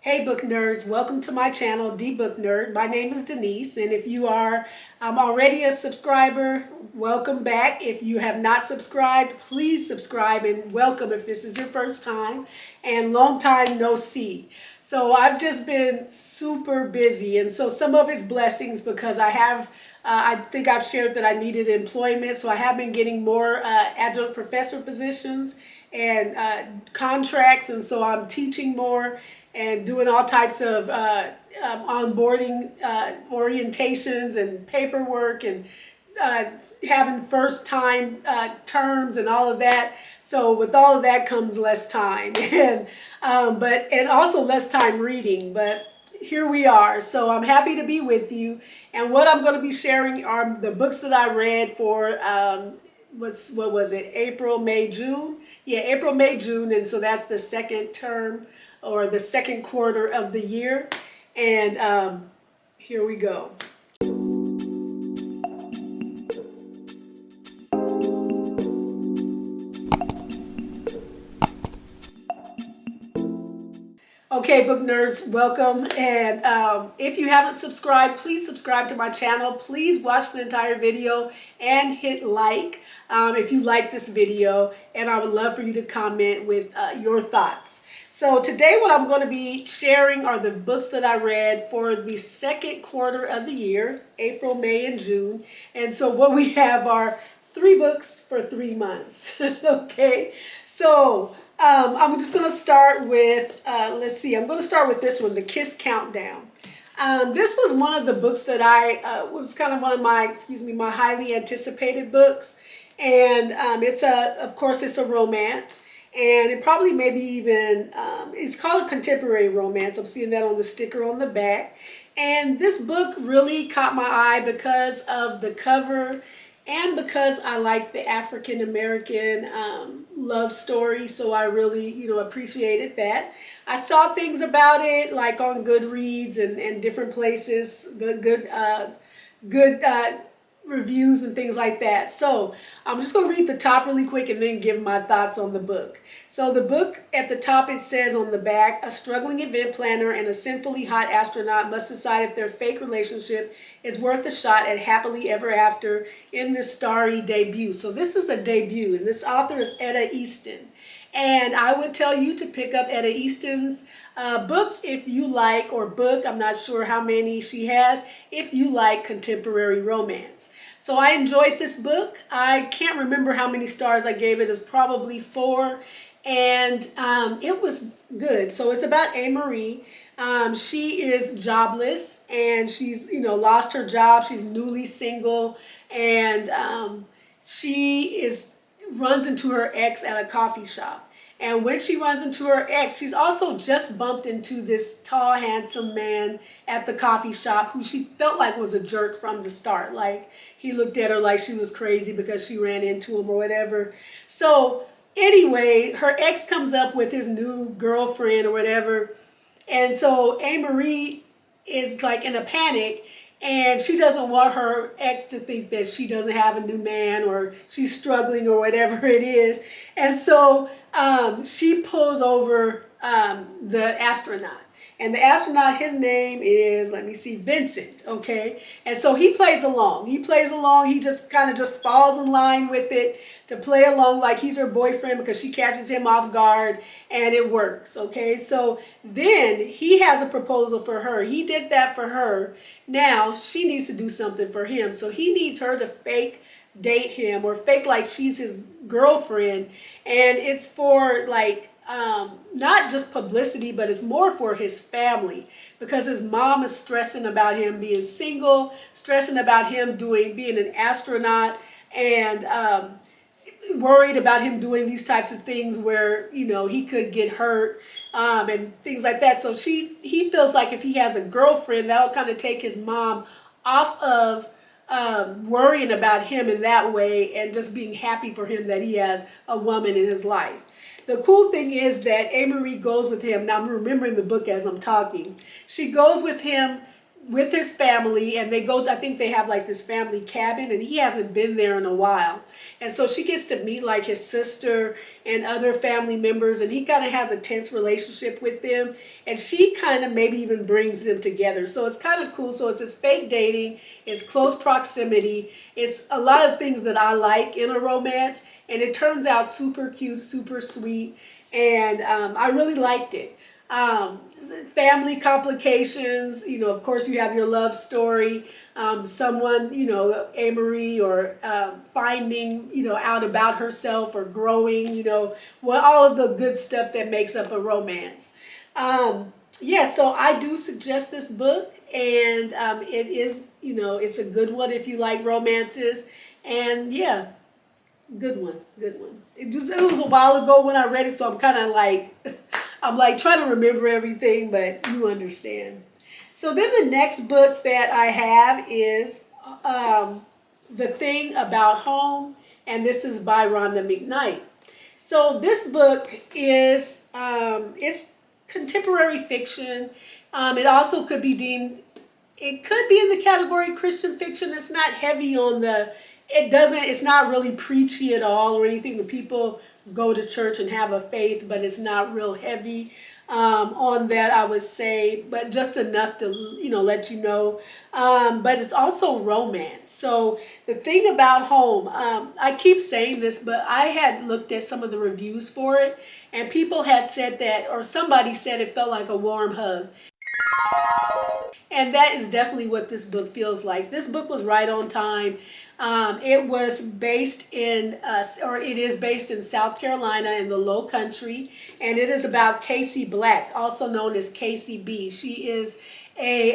Hey book nerds, welcome to my channel, dbooknerd. My name is Denise, and if you are already a subscriber, welcome back. If you have not subscribed, please subscribe, and welcome if this is your first time, and long time no see. So I've just been super busy, and so some of it's blessings because I think I've shared that I needed employment, so I have been getting more adjunct professor positions and contracts, and so I'm teaching more and doing all types of onboarding orientations and paperwork and having first time terms and all of that. So with all of that comes less time and also less time reading. But here we are. So I'm happy to be with you. And what I'm going to be sharing are the books that I read for what was it? April, May, June. Yeah, April, May, June. And so that's the second term or the second quarter of the year. And here we go. Okay, book nerds, welcome. And if you haven't subscribed, please subscribe to my channel. Please watch the entire video and hit like if you like this video. And I would love for you to comment with your thoughts. So today what I'm going to be sharing are the books that I read for the second quarter of the year, April, May, and June. And so what we have are 3 books for 3 months. Okay, so I'm just going to start with, let's see, I'm going to start with this one, The Kiss Countdown. This was one of the books that was kind of one of my, my highly anticipated books. And of course, it's a romance. And it probably maybe even, it's called a contemporary romance. I'm seeing that on the sticker on the back. And this book really caught my eye because of the cover and because I like the African American love story. So I really, appreciated that. I saw things about it like on Goodreads and different places, good reviews and things like that. So I'm just going to read the top really quick and then give my thoughts on the book. So the book at the top, it says on the back, a struggling event planner and a sinfully hot astronaut must decide if their fake relationship is worth a shot at happily ever after in this starry debut. So this is a debut, and this author is Etta Easton. And I would tell you to pick up Etta Easton's books if you like, or book, I'm not sure how many she has, if you like contemporary romance. So I enjoyed this book. I can't remember how many stars I gave it. It's probably 4. And it was good. So it's about A. Marie. She is jobless and she's, lost her job. She's newly single, and she runs into her ex at a coffee shop. And when she runs into her ex, she's also just bumped into this tall, handsome man at the coffee shop who she felt like was a jerk from the start. Like, he looked at her like she was crazy because she ran into him or whatever. So anyway, her ex comes up with his new girlfriend or whatever. And so A. Marie is like in a panic, and she doesn't want her ex to think that she doesn't have a new man or she's struggling or whatever it is. And so she pulls over the astronaut. And the astronaut, his name is, Vincent, okay? And so he plays along. He just kind of just falls in line with it to play along like he's her boyfriend because she catches him off guard, and it works, okay? So then he has a proposal for her. He did that for her. Now she needs to do something for him. So he needs her to fake date him or fake like she's his girlfriend. And it's for not just publicity, but it's more for his family because his mom is stressing about him being single, stressing about him being an astronaut, and worried about him doing these types of things where, he could get hurt and things like that. So he feels like if he has a girlfriend, that'll kind of take his mom off of worrying about him in that way and just being happy for him that he has a woman in his life. The cool thing is that A. Marie goes with him. Now I'm remembering the book as I'm talking. She goes with him with his family, and they go, I think they have like this family cabin, and he hasn't been there in a while. And so she gets to meet like his sister and other family members, and he kind of has a tense relationship with them, and she kind of maybe even brings them together. So it's kind of cool. So it's this fake dating, it's close proximity, it's a lot of things that I like in a romance, and it turns out super cute, super sweet, and I really liked it. Family complications, of course you have your love story, someone, Amory, or finding, out about herself, or growing, well, all of the good stuff that makes up a romance. Yeah, so I do suggest this book, and it is, it's a good one if you like romances, and yeah, good one, good one. It was a while ago when I read it, so I'm kind of like, I'm like trying to remember everything, but you understand. So then the next book that I have is The Thing About Home, and this is by Rhonda McKnight. So this book is, it's contemporary fiction. It also could be deemed, it could be in the category Christian fiction. It's not heavy on the, it's not really preachy at all or anything. The people go to church and have a faith, but it's not real heavy on that, I would say, but just enough to, let you know. But it's also romance. So The Thing About Home, I keep saying this, but I had looked at some of the reviews for it, and people had said that, or somebody said it felt like a warm hug. And that is definitely what this book feels like. This book was right on time. It was based in, or it is based in South Carolina in the Low Country, and it is about Casey Black, also known as Casey B. She is a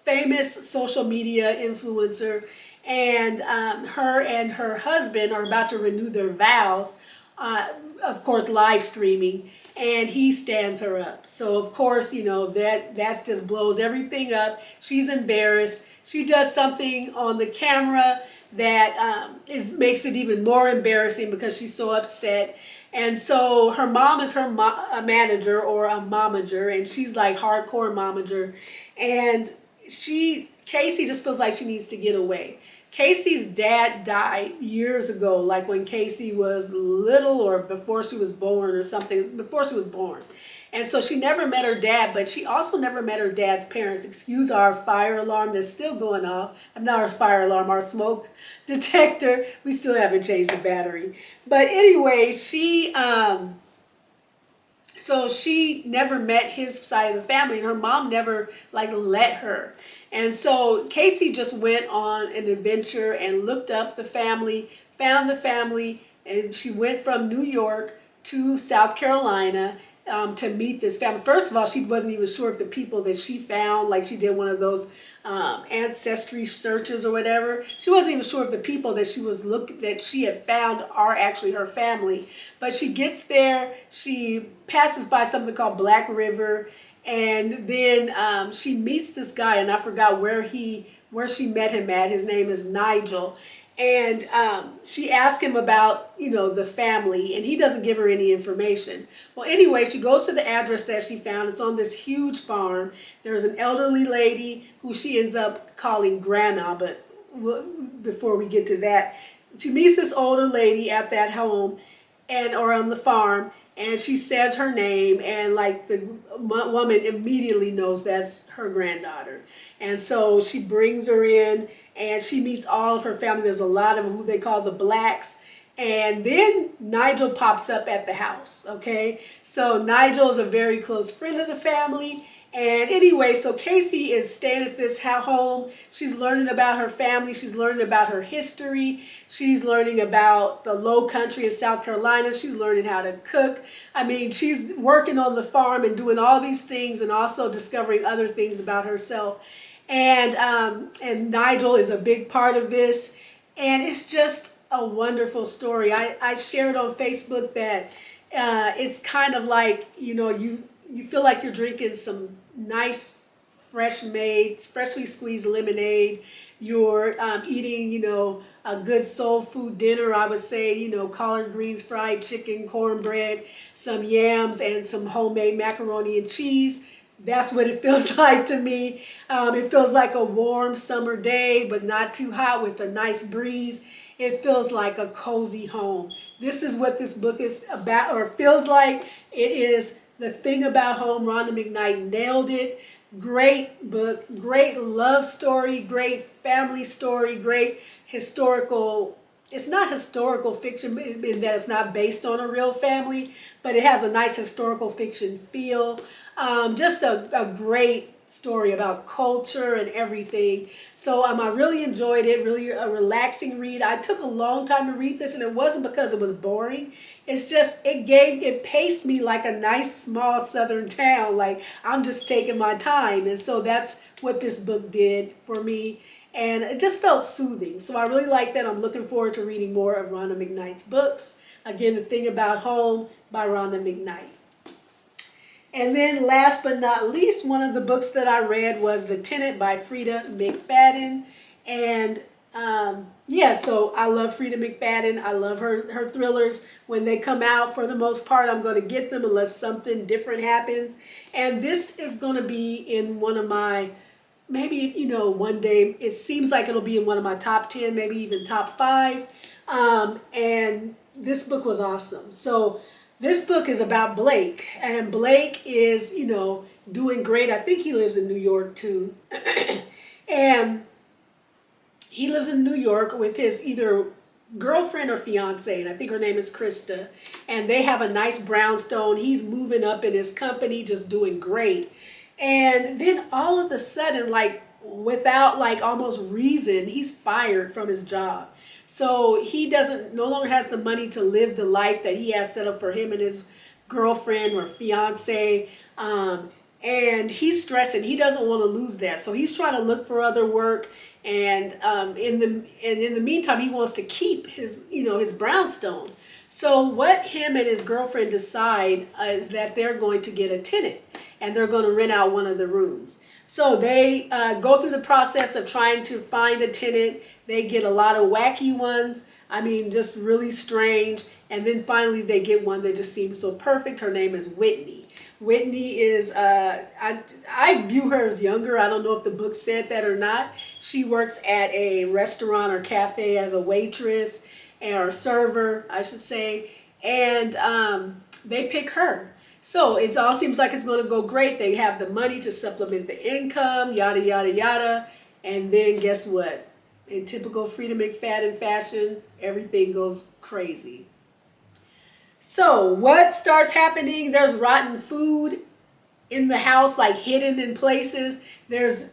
famous social media influencer, and her and her husband are about to renew their vows, of course, live streaming. And he stands her up. So of course, that just blows everything up. She's embarrassed. She does something on the camera that makes it even more embarrassing because she's so upset. And so her mom is her a manager, or a momager, and she's like hardcore momager. And Casey just feels like she needs to get away. Casey's dad died years ago, like when Casey was little, or before she was born, or something, before she was born. And so she never met her dad, but she also never met her dad's parents. Excuse our fire alarm that's still going off. Not our fire alarm, our smoke detector. We still haven't changed the battery. But anyway, so she never met his side of the family, and her mom never let her. And so Casey just went on an adventure and looked up the family, found the family, and she went from New York to South Carolina to meet this family. First of all, she wasn't even sure if the people that she found, like she did one of those ancestry searches or whatever. She wasn't even sure if the people that she had found are actually her family. But she gets there, she passes by something called Black River, and then she meets this guy, and I forgot where she met him at. His name is Nigel. And she asked him about, the family, and he doesn't give her any information. Well, anyway, she goes to the address that she found. It's on this huge farm. There's an elderly lady who she ends up calling Grandma, but before we get to that, she meets this older lady at that home or on the farm, and she says her name, and the woman immediately knows that's her granddaughter. And so she brings her in, and she meets all of her family. There's a lot of who they call the Blacks. And then Nigel pops up at the house, okay? So Nigel is a very close friend of the family. And anyway, so Casey is staying at this home. She's learning about her family. She's learning about her history. She's learning about the Low Country in South Carolina. She's learning how to cook. I mean, she's working on the farm and doing all these things, and also discovering other things about herself. And Nigel is a big part of this. And it's just a wonderful story. I shared on Facebook that it's kind of like, you feel like you're drinking some nice, freshly squeezed lemonade. You're eating, a good soul food dinner, I would say, collard greens, fried chicken, cornbread, some yams, and some homemade macaroni and cheese. That's what it feels like to me. It feels like a warm summer day, but not too hot, with a nice breeze. It feels like a cozy home. This is what this book is about, or feels like. It is The Thing About Home. Rhonda McKnight nailed it. Great book, great love story, great family story, great historical. It's not historical fiction in that it's not based on a real family, but it has a nice historical fiction feel. Just a great story about culture and everything. So I really enjoyed it, really a relaxing read. I took a long time to read this, and it wasn't because it was boring. It's just, it paced me like a nice small southern town. Like, I'm just taking my time. And so that's what this book did for me. And it just felt soothing. So I really like that. I'm looking forward to reading more of Rhonda McKnight's books. Again, The Thing About Home by Rhonda McKnight. And then last but not least, one of the books that I read was The Tenant by Frida McFadden. And yeah, so I love Frida McFadden. I love her thrillers. When they come out, for the most part, I'm going to get them unless something different happens. And this is going to be in one of my, maybe, you know, one day, it seems like it'll be in one of my top 10, maybe even top 5. And this book was awesome. So this book is about Blake, and Blake is, you know, doing great. I think he lives in New York too. And he lives in New York with his either girlfriend or fiance, and I think her name is Krista. And they have a nice brownstone. He's moving up in his company, just doing great. And then all of a sudden, like without like almost reason, he's fired from his job. So he no longer has the money to live the life that he has set up for him and his girlfriend or fiance. And he's stressing. He doesn't want to lose that. So he's trying to look for other work. And in the meantime, he wants to keep his, you know, his brownstone. So what him and his girlfriend decide is that they're going to get a tenant, and they're going to rent out one of the rooms. So they go through the process of trying to find a tenant. They get a lot of wacky ones. I mean, just really strange. And then finally they get one that just seems so perfect. Her name is Whitney. Whitney is, I view her as younger. I don't know if the book said that or not. She works at a restaurant or cafe as a waitress or server, I should say. And they pick her. So it all seems like it's going to go great. They have the money to supplement the income, yada, yada, yada. And then guess what? In typical Frida McFadden fashion, everything goes crazy. So what starts happening? There's rotten food in the house, like hidden in places. There's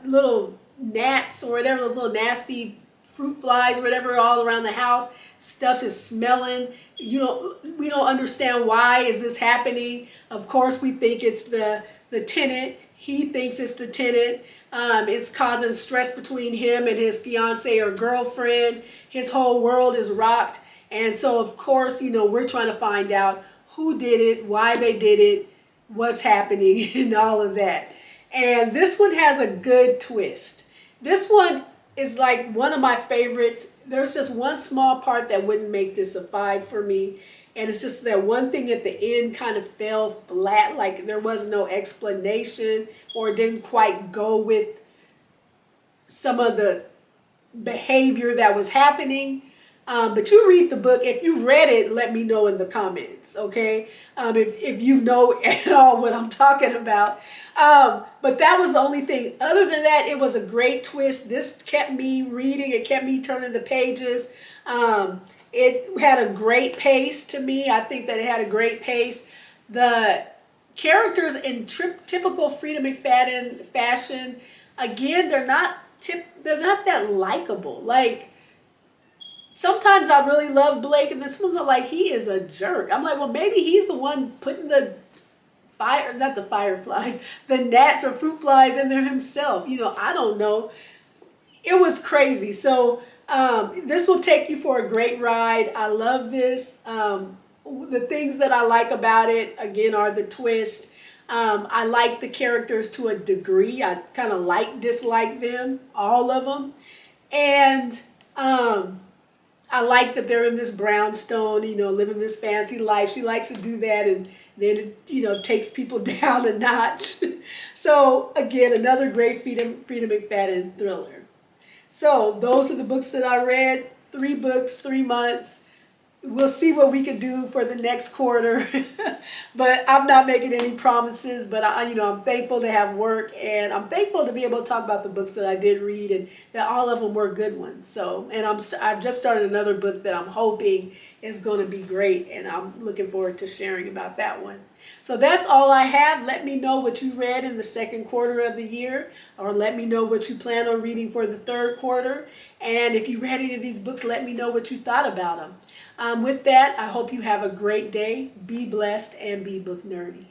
little gnats or whatever, those little nasty fruit flies or whatever all around the house. Stuff is smelling. We don't understand why is this happening. Of course, we think it's the tenant. He thinks it's the tenant. It's causing stress between him and his fiance or girlfriend. His whole world is rocked. And so, of course, we're trying to find out who did it, why they did it, what's happening, and all of that. And this one has a good twist. This one is like one of my favorites. There's just one small part that wouldn't make this a 5 for me. And it's just that one thing at the end kind of fell flat, like there was no explanation or didn't quite go with some of the behavior that was happening. But you read the book. If you read it, let me know in the comments, okay? If you know at all what I'm talking about. But that was the only thing. Other than that, it was a great twist. This kept me reading. It kept me turning the pages. It had a great pace to me. I think that it had a great pace. The characters in typical Frida McFadden fashion, again, they're not that likable. Like, sometimes I really love Blake, and this one's like, he is a jerk. I'm like, well, maybe he's the one putting the the gnats or fruit flies in there himself. I don't know. It was crazy. So this will take you for a great ride. I love this. The things that I like about it, again, are the twist. I like the characters to a degree. I kind of dislike them, all of them. And I like that they're in this brownstone, living this fancy life. She likes to do that, and then it takes people down a notch. So again, another great Frida McFadden thriller. So those are the books that I read. 3 books, 3 months. We'll see what we can do for the next quarter, but I'm not making any promises. But I'm thankful to have work, and I'm thankful to be able to talk about the books that I did read, and that all of them were good ones. So, and I've just started another book that I'm hoping is going to be great, and I'm looking forward to sharing about that one. So that's all I have. Let me know what you read in the second quarter of the year, or let me know what you plan on reading for the third quarter. And if you read any of these books, let me know what you thought about them. With that, I hope you have a great day. Be blessed and be book nerdy.